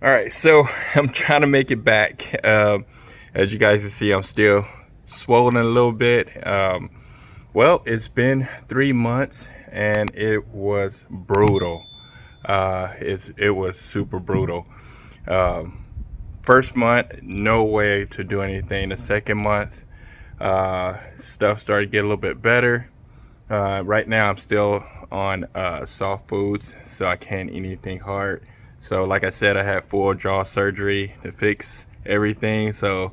All right, so I'm trying to make it back. As you guys can see, I'm still swollen a little bit. Well, it's been 3 months and it was brutal. It was super brutal. Um, First month, no way to do anything. The second month, stuff started to get a little bit better. Right now, I'm still on soft foods, so I can't eat anything hard. So, like I said, I had full jaw surgery to fix everything. So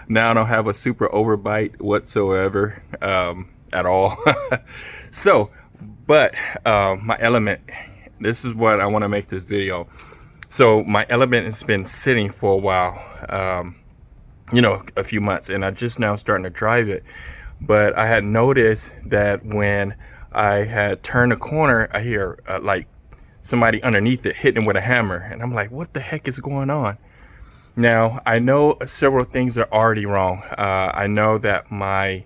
now I don't have a super overbite whatsoever at all. so, but my element. This is what I want to make this video. So my element has been sitting for a while. A few months, and I just now starting to drive it. But I had noticed that when I had turned a corner, I hear like somebody underneath it hitting with a hammer, and I'm like, "What the heck is going on?" Now I know several things are already wrong. I know that my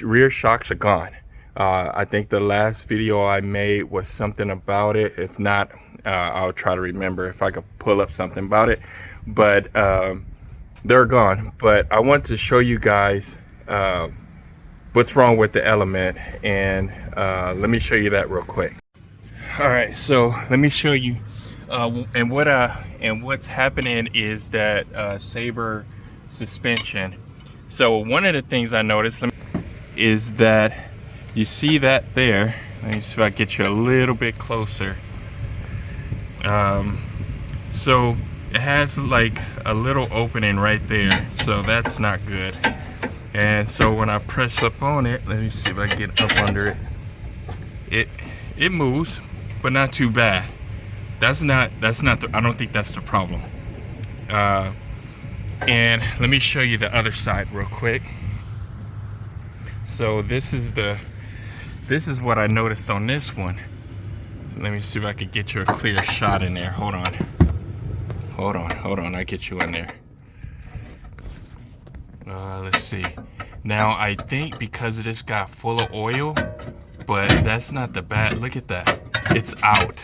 rear shocks are gone. I think the last video I made was something about it. If not, I'll try to remember if I could pull up something about it. But they're gone. But I want to show you guys what's wrong with the element, and let me show you that real quick. All right, so let me show you. And what's happening is that Sabre suspension. So one of the things I noticed is that you see that there. Let me see if I get you a little bit closer. So it has like a little opening right there, so that's not good. And so when I press up on it, let me see if I can get up under it. It moves, but not too bad. That's not I don't think that's the problem. And let me show you the other side real quick. So this is what I noticed on this one. Let me see if I could get you a clear shot in there. Hold on, I get you in there. Let's see. Now I think because this got full of oil, but that's not the bad. Look at that. It's out.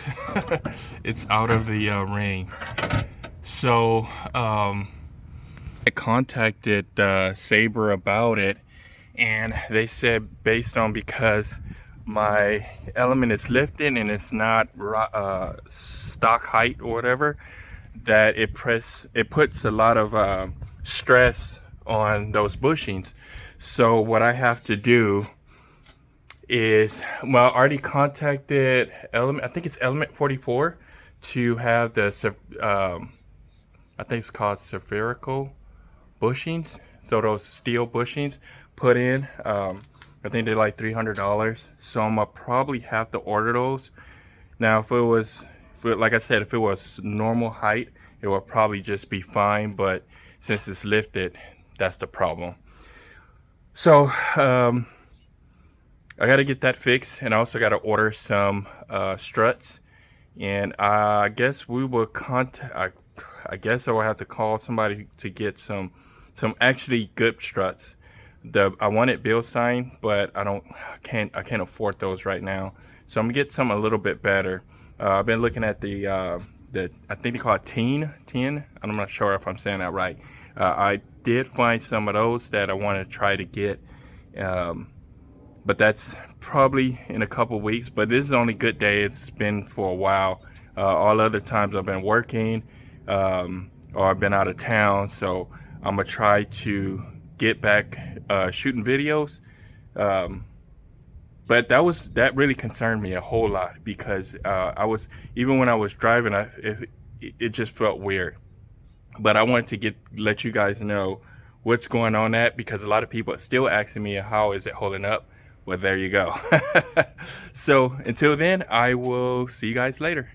It's out of the ring. So I contacted Sabre about it, and they said based on because my element is lifting and it's not stock height or whatever, that it puts a lot of stress on those bushings. So what I have to do is, well, I already contacted Element. I think it's Element 44 to have the I think it's called spherical bushings. So those steel bushings put in. I think they're like $300. So I'm gonna probably have to order those. Now, like I said, if it was normal height, it would probably just be fine. But since it's lifted, that's the problem. So I got to get that fixed, and I also got to order some struts. And I guess we will contact. I guess I will have to call somebody to get some actually good struts. I wanted Bilstein, but I can't afford those right now. So I'm gonna get some a little bit better. I've been looking at the I think they call it Teen. I'm not sure if I'm saying that right. I did find some of those that I want to try to get, but that's probably in a couple weeks. But this is the only good day it's been for a while. All other times I've been working, or I've been out of town. So I'm gonna try to get back shooting videos. But that really concerned me a whole lot because even when I was driving, it just felt weird. But I wanted to let you guys know what's going on because a lot of people are still asking me how is it holding up. Well, there you go. So until then, I will see you guys later.